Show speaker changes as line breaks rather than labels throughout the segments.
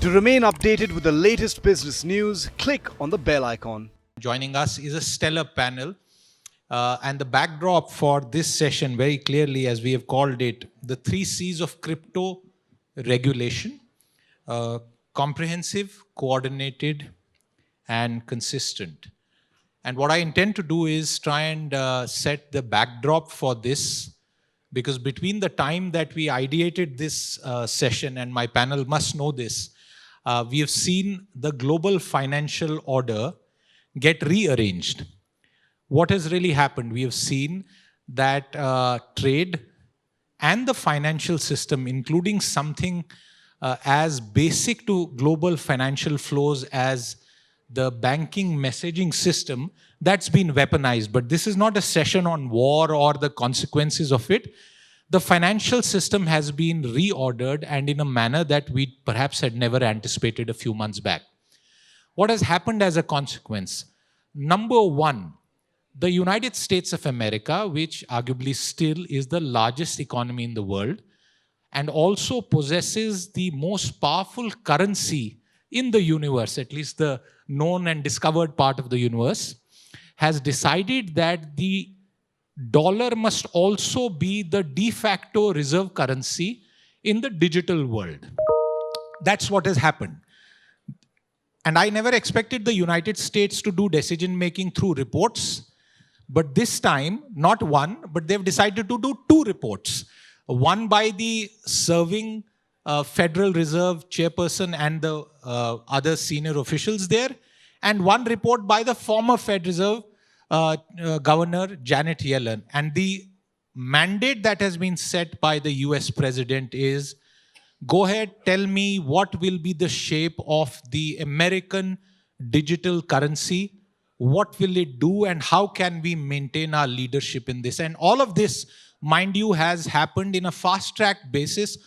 To remain updated with the latest business news, click on the bell icon.
Joining us is a stellar panel. And the backdrop for this session, very clearly, as we have called it, the 3 C's of crypto regulation: comprehensive, coordinated, and consistent. And what I intend to do is try and set the backdrop for this, because between the time that we ideated this session, and my panel must know this, we have seen the global financial order get rearranged. What has really happened? We have seen that trade and the financial system, including something as basic to global financial flows as the banking messaging system, that's been weaponized. But this is not a session on war or the consequences of it. The financial system has been reordered, and in a manner that we perhaps had never anticipated a few months back. What has happened as a consequence? Number one, the United States of America, which arguably still is the largest economy in the world, and also possesses the most powerful currency in the universe, at least the known and discovered part of the universe, has decided that the dollar must also be the de facto reserve currency in the digital world. That's what has happened. And I never expected the United States to do decision making through reports. But this time, not one, but they've decided to do 2 reports. One by the serving Federal Reserve chairperson and the other senior officials there, and one report by the former Fed Reserve Governor Janet Yellen. And the mandate that has been set by the US President is, go ahead, tell me what will be the shape of the American digital currency. What will it do, and how can we maintain our leadership in this? And all of this, mind you, has happened in a fast-track basis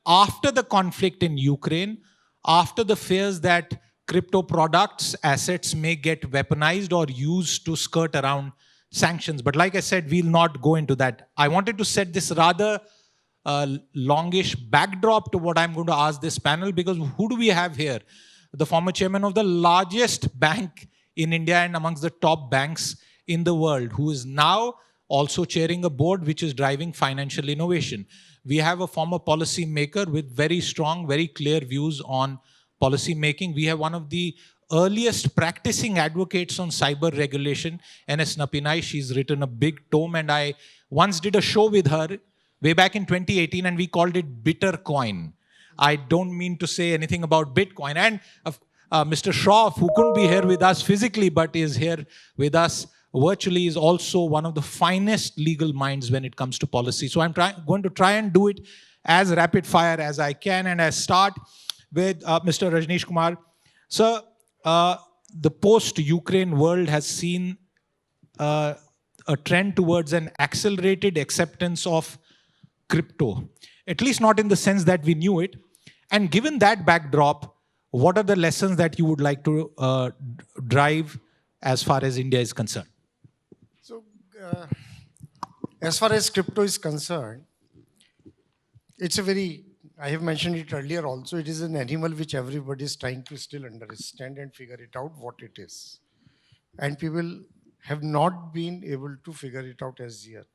after the conflict in Ukraine, after the fears that crypto products, assets may get weaponized or used to skirt around sanctions. But like I said, we'll not go into that. I wanted to set this rather longish backdrop to what I'm going to ask this panel, because who do we have here? The former chairman of the largest bank in India and amongst the top banks in the world, who is now also chairing a board which is driving financial innovation. We have a former policy maker with very strong, very clear views on policy making. We have one of the earliest practicing advocates on cyber regulation, N.S. Nappinai. She's written a big tome, and I once did a show with her way back in 2018, and we called it Bitter Coin. I don't mean to say anything about Bitcoin. And Mr. Shroff, who couldn't be here with us physically but is here with us virtually, is also one of the finest legal minds when it comes to policy. So I'm going to try and do it as rapid fire as I can. And I start with Mr. Rajnish Kumar. Sir, the post-Ukraine world has seen a trend towards an accelerated acceptance of crypto, at least not in the sense that we knew it. And given that backdrop, what are the lessons that you would like to drive as far as India is concerned?
So, as far as crypto is concerned, it's a very, I have mentioned it earlier also, it is an animal which everybody is trying to still understand and figure it out what it is. And people have not been able to figure it out as yet.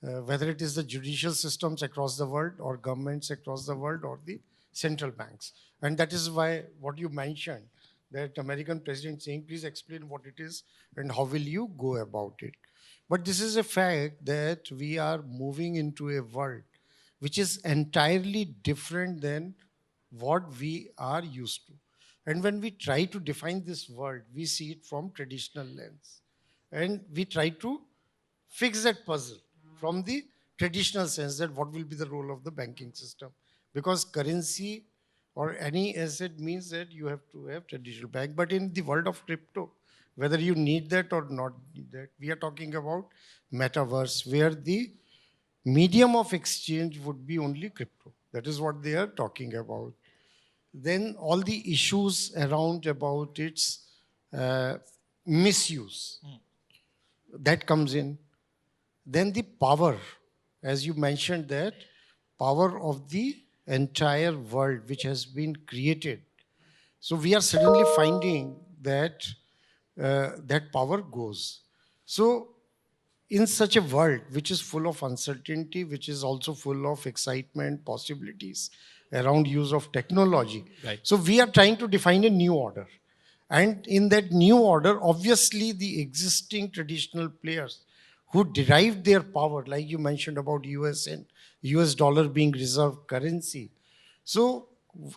Whether it is the judicial systems across the world or governments across the world or the central banks. And that is why what you mentioned, that American president saying, please explain what it is and how will you go about it. But this is a fact that we are moving into a world which is entirely different than what we are used to. And when we try to define this world, we see it from traditional lens. And we try to fix that puzzle from the traditional sense, that what will be the role of the banking system. Because currency or any asset means that you have to have traditional bank. But in the world of crypto, whether you need that or not need that, we are talking about metaverse, where the medium of exchange would be only crypto. That is what they are talking about. Then all the issues around about its misuse, that comes in. Then the power, as you mentioned, that power of the entire world which has been created So we are suddenly finding that that power goes. So in such a world which is full of uncertainty, which is also full of excitement, possibilities around use of technology.
Right.
So we are trying to define a new order. And in that new order, obviously the existing traditional players who derived their power, like you mentioned about US and US dollar being reserve currency. So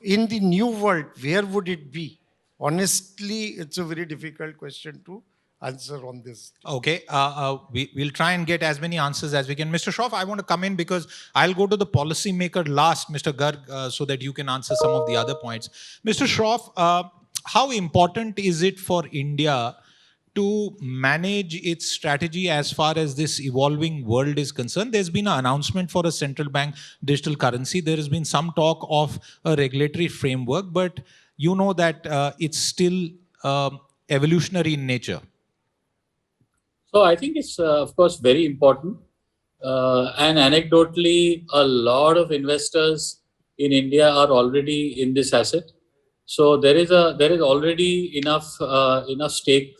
in the new world, where would it be? Honestly, it's a very difficult question to answer on this.
Okay, we'll try and get as many answers as we can. Mr. Shroff, I want to come in because I'll go to the policymaker last, Mr. Garg, so that you can answer some of the other points. Mr. Shroff, how important is it for India to manage its strategy as far as this evolving world is concerned? There's been an announcement for a central bank digital currency. There has been some talk of a regulatory framework, but you know that it's still evolutionary in nature.
So I think it's, of course, very important. And anecdotally, a lot of investors in India are already in this asset. So there is already enough stake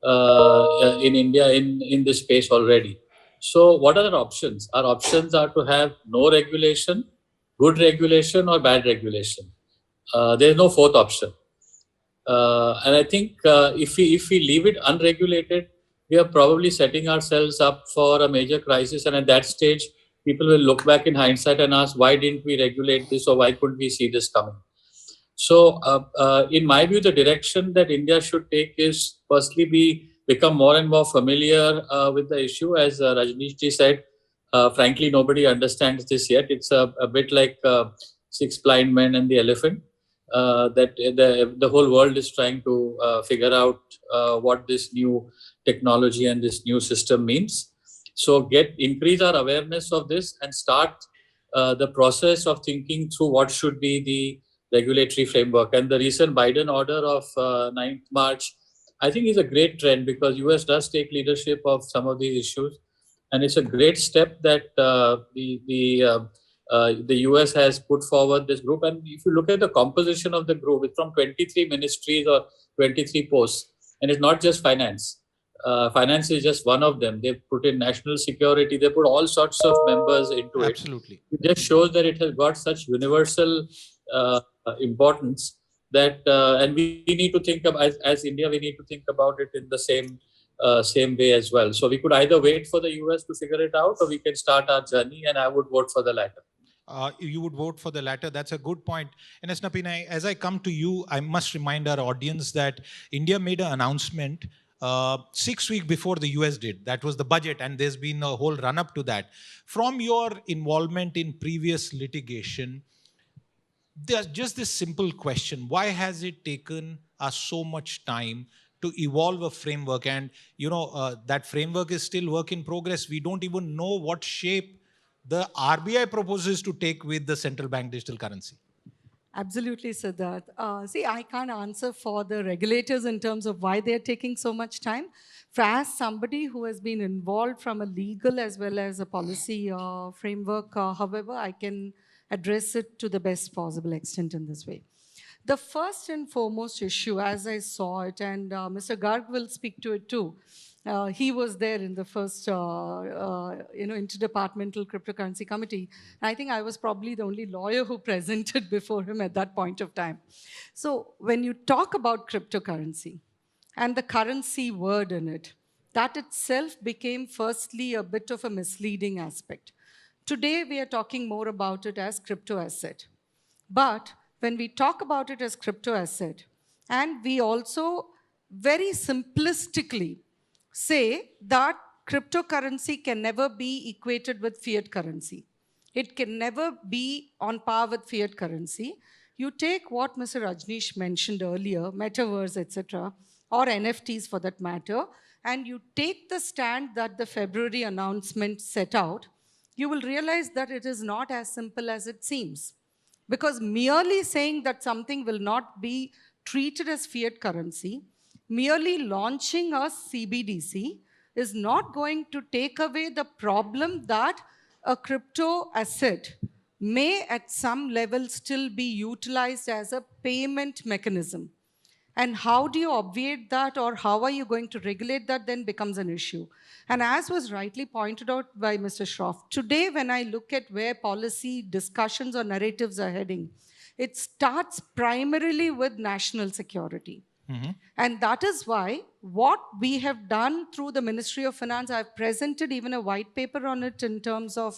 in India in this space already. So what are our options? Our options are to have no regulation, good regulation, or bad regulation. There is no fourth option. And I think if we leave it unregulated, we are probably setting ourselves up for a major crisis. And at that stage, people will look back in hindsight and ask, why didn't we regulate this, or why couldn't we see this coming? So, in my view, the direction that India should take is firstly become more and more familiar with the issue. As Rajnish ji said, frankly, nobody understands this yet. It's a bit like six blind men and the elephant. That the whole world is trying to figure out what this new technology and this new system means. So increase our awareness of this and start the process of thinking through what should be the regulatory framework. And the recent Biden order of 9th March, I think is a great trend because US does take leadership of some of these issues. And it's a great step that the US has put forward this group. And if you look at the composition of the group, it's from 23 ministries or 23 posts. And it's not just finance. Finance is just one of them. They put in national security. They put all sorts of members into it.
Absolutely.
It just shows that it has got such universal importance that, and we need to think about, as India, we need to think about it in the same way as well. So we could either wait for the US to figure it out, or we can start our journey, and I would vote for the latter.
You would vote for the latter. That's a good point. And as Nappinai, as I come to you, I must remind our audience that India made an announcement 6 weeks before the US did. That was the budget, and there's been a whole run-up to that. From your involvement in previous litigation, there's just this simple question: why has it taken us so much time to evolve a framework? And that framework is still work in progress. We don't even know what shape the RBI proposes to take with the central bank digital currency.
Absolutely, Siddharth. See, I can't answer for the regulators in terms of why they're taking so much time. For as somebody who has been involved from a legal as well as a policy framework, however, I can address it to the best possible extent in this way. The first and foremost issue, as I saw it, and Mr. Garg will speak to it too, he was there in the first, interdepartmental cryptocurrency committee. I think I was probably the only lawyer who presented before him at that point of time. So when you talk about cryptocurrency and the currency word in it, that itself became firstly a bit of a misleading aspect. Today, we are talking more about it as crypto asset. But when we talk about it as crypto asset, and we also very simplistically say that cryptocurrency can never be equated with fiat currency. It can never be on par with fiat currency. You take what Mr. Rajnish mentioned earlier, metaverse, etc., or NFTs for that matter, and you take the stand that the February announcement set out, you will realize that it is not as simple as it seems. Because merely saying that something will not be treated as fiat currency, merely launching a CBDC is not going to take away the problem that a crypto asset may at some level still be utilized as a payment mechanism. And how do you obviate that, or how are you going to regulate that, then becomes an issue. And as was rightly pointed out by Mr. Shroff, today when I look at where policy discussions or narratives are heading, it starts primarily with national security. And that is why what we have done through the Ministry of Finance, I've presented even a white paper on it in terms of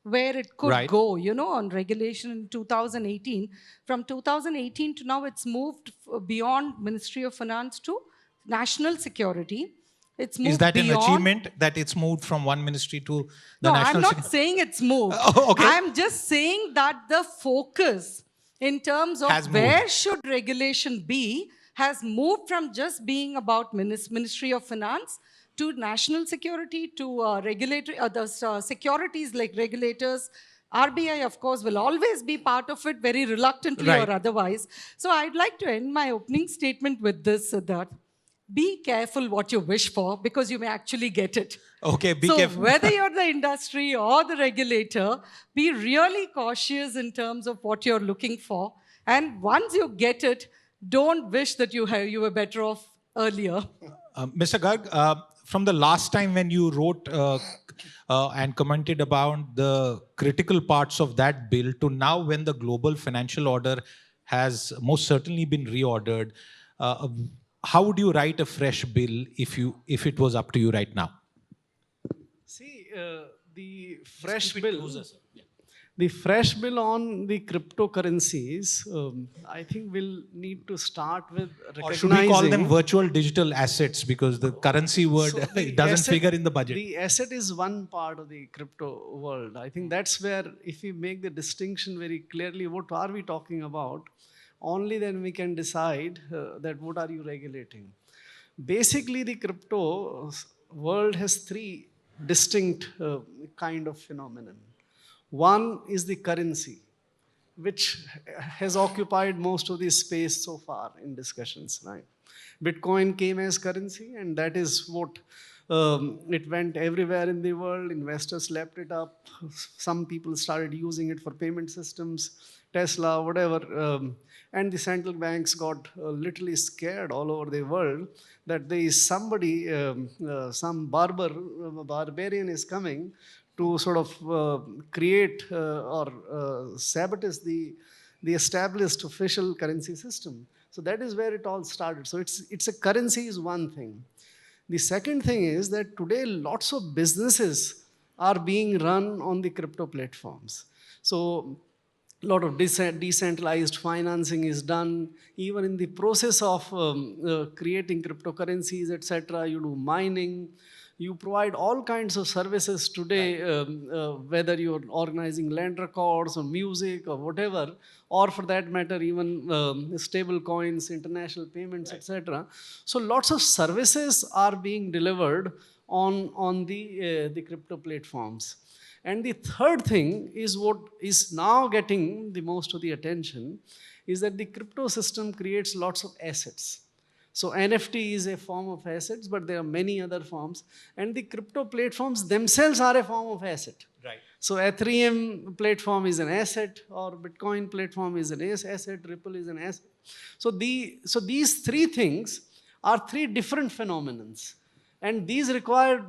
where it could go, on regulation in 2018. From 2018 to now, it's moved beyond Ministry of Finance to national security. It's moved
Is that
beyond,
an achievement that it's moved from one ministry to the
no,
national?
I'm not saying it's moved.
Okay.
I'm just saying that the focus in terms of where should regulation be has moved from just being about Ministry of Finance to national security, to regulatory, securities like regulators. RBI, of course, will always be part of it, very reluctantly or otherwise. So I'd like to end my opening statement with this, Siddharth. Be careful what you wish for, because you may actually get it.
Okay, be
so
careful.
Whether you're the industry or the regulator, be really cautious in terms of what you're looking for. And once you get it, don't wish that you were better off earlier.
Mr. Garg, from the last time when you wrote and commented about the critical parts of that bill to now when the global financial order has most certainly been reordered, how would you write a fresh bill if it was up to you right now?
See, the fresh bill... The fresh bill on the cryptocurrencies, I think we'll need to start with recognizing...
Or should we call them virtual digital assets, because the currency word it doesn't figure in the budget?
The asset is one part of the crypto world. I think that's where, if we make the distinction very clearly, what are we talking about, only then we can decide that what are you regulating. Basically, the crypto world has three distinct kind of phenomenon. One is the currency, which has occupied most of the space so far in discussions, right? Bitcoin came as currency, and that is what it went everywhere in the world. Investors lapped it up. Some people started using it for payment systems, Tesla, whatever. And the central banks got literally scared all over the world that there is somebody, some barbarian is coming to sort of create or sabotage the established official currency system. So that is where it all started. So it's a currency is one thing. The second thing is that today lots of businesses are being run on the crypto platforms. So a lot of decentralized financing is done. Even in the process of creating cryptocurrencies, etc., you do mining. You provide all kinds of services today, whether you're organizing land records or music or whatever, or for that matter, even stable coins, international payments, etc. So lots of services are being delivered on the crypto platforms. And the third thing is what is now getting the most of the attention is that the crypto system creates lots of assets. So NFT is a form of assets, but there are many other forms. And the crypto platforms themselves are a form of asset.
Right.
So Ethereum platform is an asset, or Bitcoin platform is an asset, Ripple is an asset. So these three things are three different phenomenons. And these require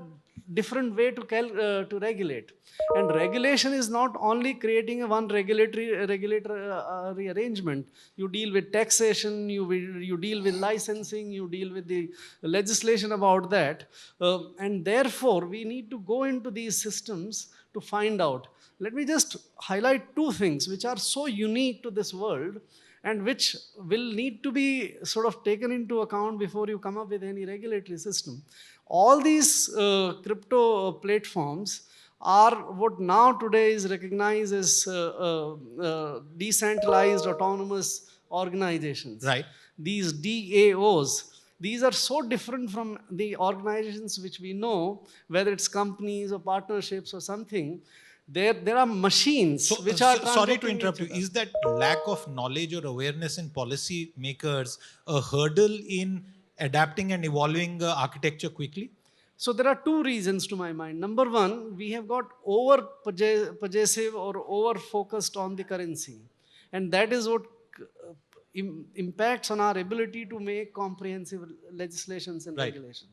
different way to regulate. And regulation is not only creating a one regulatory arrangement. You deal with taxation, you deal with licensing, you deal with the legislation about that. And therefore, we need to go into these systems to find out. Let me just highlight two things which are so unique to this world and which will need to be sort of taken into account before you come up with any regulatory system. All these crypto platforms are what now today is recognized as decentralized autonomous organizations.
Right.
These DAOs, these are so different from the organizations which we know, whether it's companies or partnerships or something. There are machines which are...
Sorry to interrupt you. Is that lack of knowledge or awareness in policy makers a hurdle in adapting and evolving architecture quickly?
So there are two reasons to my mind. Number one, we have got over possessive or over focused on the currency. And that is what impacts on our ability to make comprehensive legislations and regulations.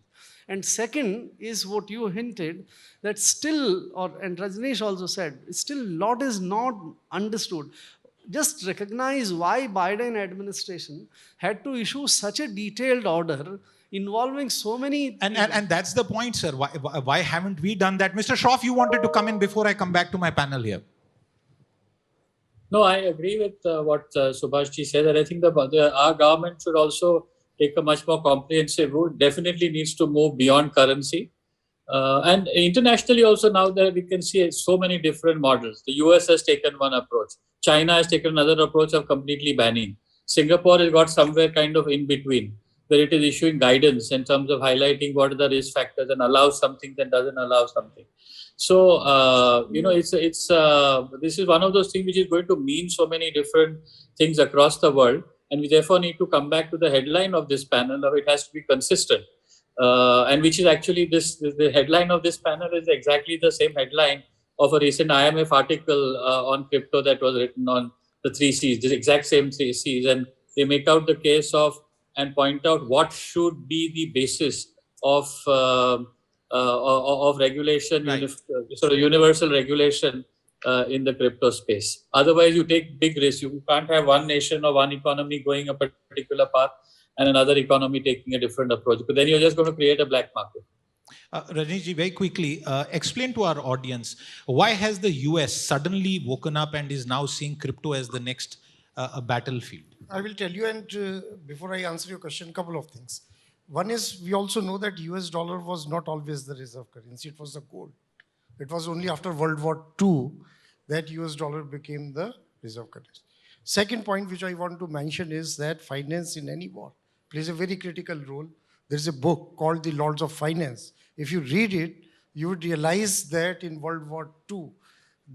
And second is what you hinted, that still, and Rajnish also said, still a lot is not understood. Just recognize why Biden administration had to issue such a detailed order involving so many...
And that's the point, sir. Why haven't we done that? Mr. Shroff, you wanted to come in before I come back to my panel here.
No, I agree with what Subhash ji said. And I think our government should also take a much more comprehensive route. Definitely needs to move beyond currency. And internationally also now that we can see so many different models. The US has taken one approach. China has taken another approach of completely banning. Singapore has got somewhere kind of in between, where it is issuing guidance in terms of highlighting what are the risk factors and allows something that doesn't allow something. So, this is one of those things which is going to mean so many different things across the world. And we therefore need to come back to the headline of this panel of it has to be consistent. And which is actually the headline of this panel is exactly the same headline of a recent IMF article on crypto that was written on the 3 C's, the exact same 3 C's. And they make out the case of and point out what should be the basis of regulation, sort of universal regulation in the crypto space. Otherwise, you take big risks. You can't have one nation or one economy going a particular path and another economy taking a different approach. But then you're just going to create a black market.
Rajnish, very quickly, explain to our audience, why has the US suddenly woken up and is now seeing crypto as the next battlefield?
I will tell you, and before I answer your question, a couple of things. One is, we also know that US dollar was not always the reserve currency, it was the gold. It was only after World War II that US dollar became the reserve currency. Second point which I want to mention is that finance in any war plays a very critical role. There's a book called The Lords of Finance. If you read it, you would realize that in World War II,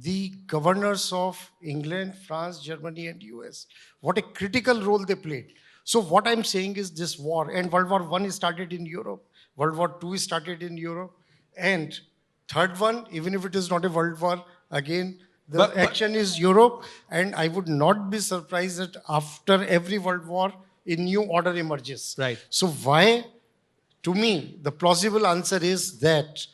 the governors of England, France, Germany, and US, what a critical role they played. So what I'm saying is this war, and World War I started in Europe, World War II started in Europe, and third one, even if it is not a world war, again, the action is Europe, and I would not be surprised that after every world war, a new order emerges.
Right.
So why, to me, the plausible answer is that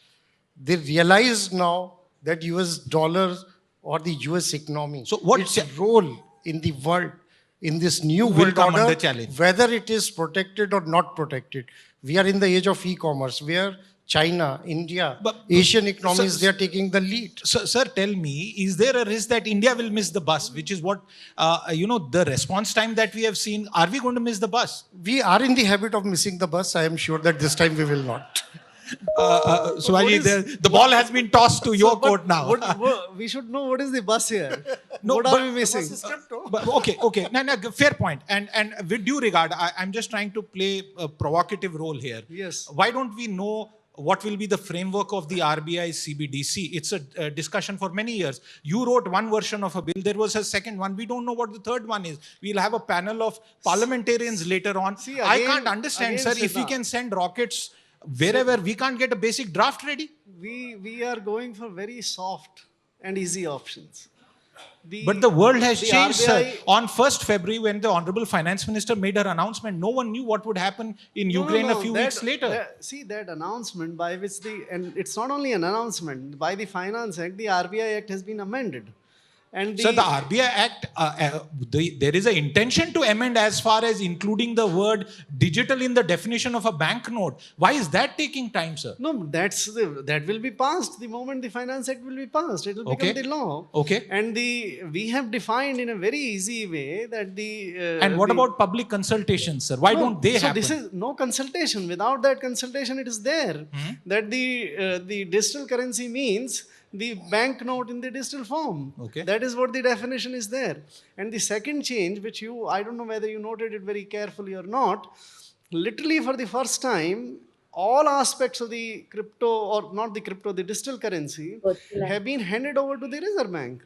they realize now that US dollar or the US economy,
so what
its role in the world, in this new world order, whether it is protected or not protected. We are in the age of e-commerce, where China, India, Asian economies, they are taking the lead.
So, sir, tell me, is there a risk that India will miss the bus, which is what, the response time that we have seen? Are we going to miss the bus?
We are in the habit of missing the bus. I am sure that this time we will not.
So the ball has been tossed to your court now.
We should know what is the bus here.
No,
what are we missing?
Okay. No, fair point. And with due regard, I'm just trying to play a provocative role here.
Yes.
Why don't we know what will be the framework of the RBI CBDC? It's a discussion for many years. You wrote one version of a bill. There was a second one. We don't know what the third one is. We'll have a panel of parliamentarians later on.
See, again,
I can't understand, sir, if we can send rockets wherever, we can't get a basic draft ready.
We are going for very soft and easy options.
But the world has changed, sir. On 1st February, when the Honorable Finance Minister made her announcement, no one knew what would happen in Ukraine a few weeks later.
See, that announcement by which and it's not only an announcement, by the Finance Act, the RBI Act has been amended. And
so the RBI Act, there is an intention to amend as far as including the word digital in the definition of a banknote. Why is that taking time, sir?
No, that will be passed the moment the Finance Act will be passed. It will become the law.
Okay.
And we have defined in a very easy way that
and what about public consultations, sir? Why don't they happen?
So this is no consultation. Without that consultation, it is there that the digital currency means the banknote in the digital form.
Okay.
That is what the definition is there. And the second change, which I don't know whether you noted it very carefully or not, literally for the first time, all aspects of the crypto, or not the crypto, the digital currency have been handed over to the Reserve Bank.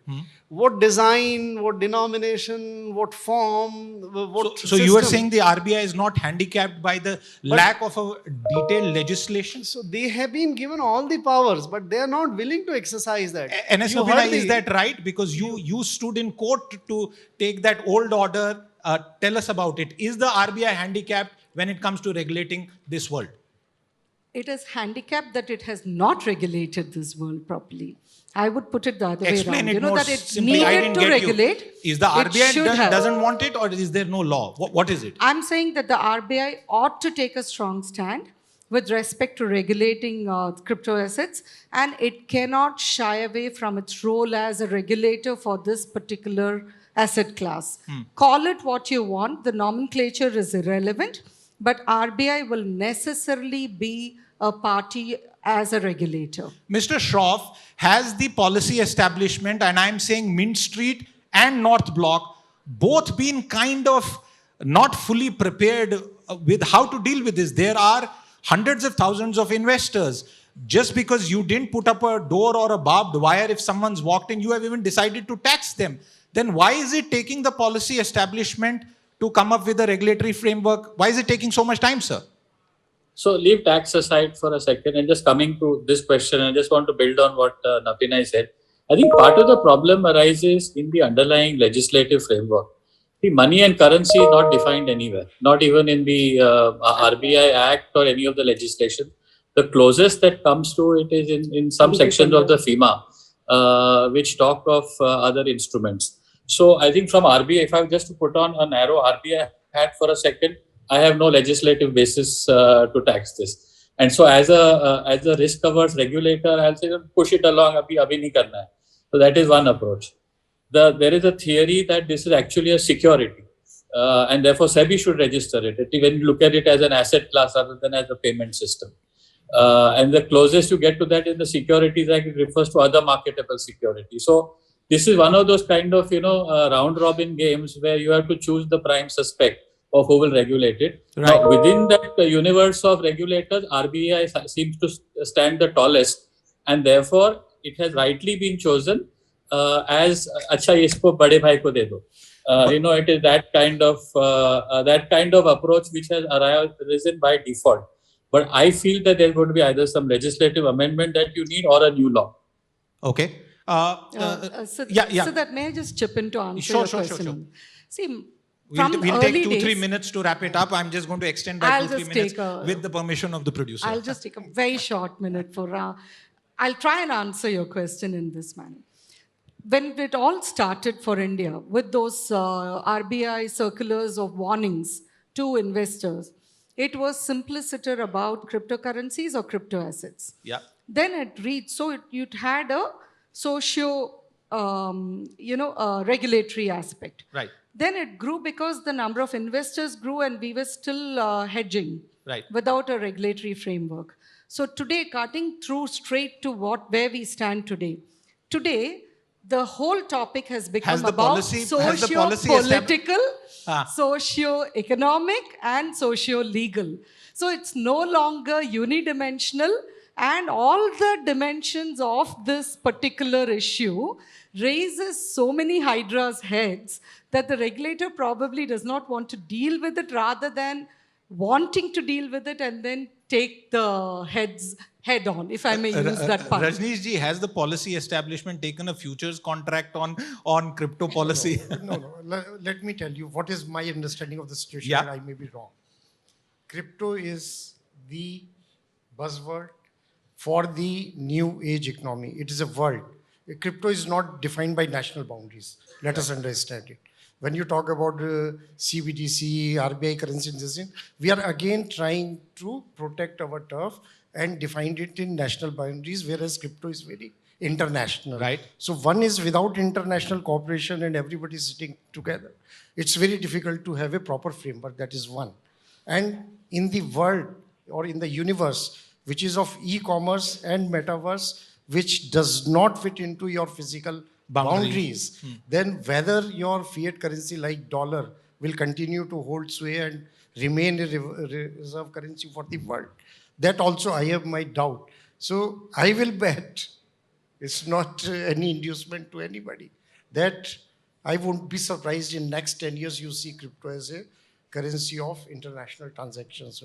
What design, what denomination, what form, what
So you are
system.
saying the RBI is not handicapped by the lack of a detailed legislation?
So they have been given all the powers, but they are not willing to exercise that.
NS
You
Nappinai,
heard
is that right? Because you stood in court to take that old order. Tell us about it. Is the RBI handicapped when it comes to regulating this world?
It is handicapped that it has not regulated this world properly. I would put it the other way
Explain
around.
it more
That it
simply. I
needed
didn't
to
get
regulate.
you. Is the
it
RBI
should have.
doesn't want it, or is there no law? What is it?
I'm saying that the RBI ought to take a strong stand with respect to regulating crypto assets, and it cannot shy away from its role as a regulator for this particular asset class. Call it what you want, the nomenclature is irrelevant, but RBI will necessarily be a party as a regulator.
Mr. Shroff, has the policy establishment, and I'm saying Mint Street and North Block, both been kind of not fully prepared with how to deal with this? There are hundreds of thousands of investors. Just because you didn't put up a door or a barbed wire, if someone's walked in, you have even decided to tax them. Then why is it taking the policy establishment to come up with a regulatory framework? Why is it taking so much time, sir?
So leave tax aside for a second and just coming to this question, I just want to build on what Nappinai said. I think part of the problem arises in the underlying legislative framework. The money and currency is not defined anywhere, not even in the RBI Act or any of the legislation. The closest that comes to it is in some sections of the FEMA, which talk of other instruments. So I think from RBI, if I have just to put on a narrow RBI hat for a second, I have no legislative basis to tax this. And so as a risk averse regulator, I'll say push it along, abhi nahi karna hai. So that is one approach. There is a theory that this is actually a security, and therefore SEBI should register it when you look at it as an asset class rather than as a payment system. And the closest you get to that in the Securities Act, it refers to other marketable securities. So this is one of those kind of round robin games where you have to choose the prime suspect of who will regulate it.
Right.
Now, within that universe of regulators, RBI seems to stand the tallest, and therefore it has rightly been chosen as अच्छा इसको बड़े भाई को दे दो. It is that kind of approach which has arisen by default. But I feel that there's going to be either some legislative amendment that you need or a new law.
Okay.
So that may I just chip in to answer your question?
Sure.
See,
We'll take 2-3
days,
minutes to wrap it up. I'm just going to extend by 2-3 minutes with the permission of the producer.
I'll just take a very short minute for... I'll try and answer your question in this manner. When it all started for India with those RBI circulars of warnings to investors, it was simpliciter about cryptocurrencies or crypto assets.
Yeah.
Then it reached, so it had a regulatory aspect.
Right.
Then it grew because the number of investors grew and we were still hedging without a regulatory framework. So today, cutting through straight to where we stand today. Today, the whole topic has become about socio-political, socio-economic and socio-legal. So it's no longer unidimensional, and all the dimensions of this particular issue raises so many hydra's heads that the regulator probably does not want to deal with it rather than wanting to deal with it and then take the head on, if I may use that pun.
Rajnish ji, has the policy establishment taken a futures contract on crypto policy?
No. Let me tell you what is my understanding of the situation.
Yeah.
I may be wrong. Crypto is the buzzword for the new age economy. It is a world. Crypto is not defined by national boundaries. Let us understand it. When you talk about CBDC, RBI currency, we are again trying to protect our turf and define it in national boundaries, whereas crypto is very international.
Right.
So one is without international cooperation and everybody sitting together. It's very difficult to have a proper framework. That is one. And in the world or in the universe, which is of e-commerce and metaverse, which does not fit into your physical boundaries, then whether your fiat currency like dollar will continue to hold sway and remain a reserve currency for the world, That also I have my doubt. So I will bet, it's not any inducement to anybody, that I won't be surprised in next 10 years you see crypto as a currency of international transactions.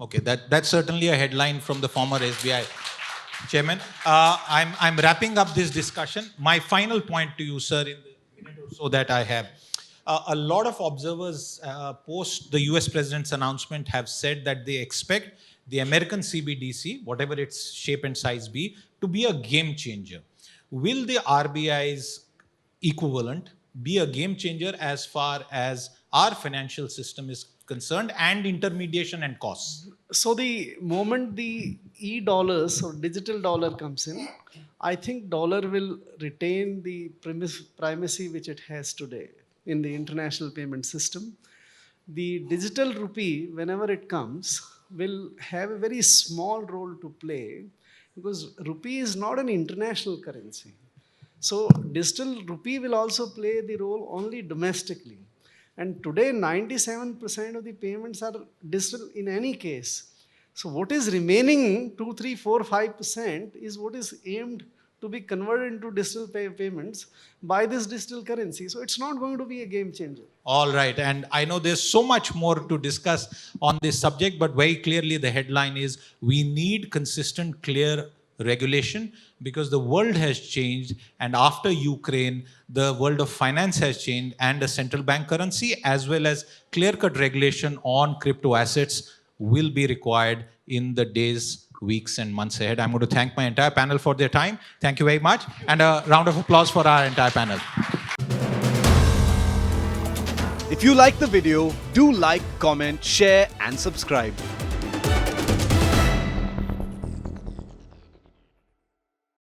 Okay, that's certainly a headline from the former SBI chairman. I'm wrapping up this discussion. My final point to you, sir, in the minute or so that I have. A lot of observers post the US president's announcement have said that they expect the American CBDC, whatever its shape and size be, to be a game changer. Will the RBI's equivalent be a game changer as far as our financial system is concerned and intermediation and costs?
So the moment the e-dollars or digital dollar comes in, I think dollar will retain the primacy which it has today in the international payment system. The digital rupee, whenever it comes, will have a very small role to play because rupee is not an international currency. So digital rupee will also play the role only domestically. And today 97% of the payments are digital in any case. So what is remaining 2, 3, 4, 5% is what is aimed to be converted into digital payments by this digital currency. So it's not going to be a game changer.
All right. And I know there's so much more to discuss on this subject, but very clearly the headline is we need consistent, clear regulation because the world has changed, and after Ukraine, the world of finance has changed, and a central bank currency as well as clear-cut regulation on crypto assets will be required in the days, weeks and months ahead. I'm going to thank my entire panel for their time. Thank you very much. And a round of applause for our entire panel.
If you like the video, do like, comment, share and subscribe.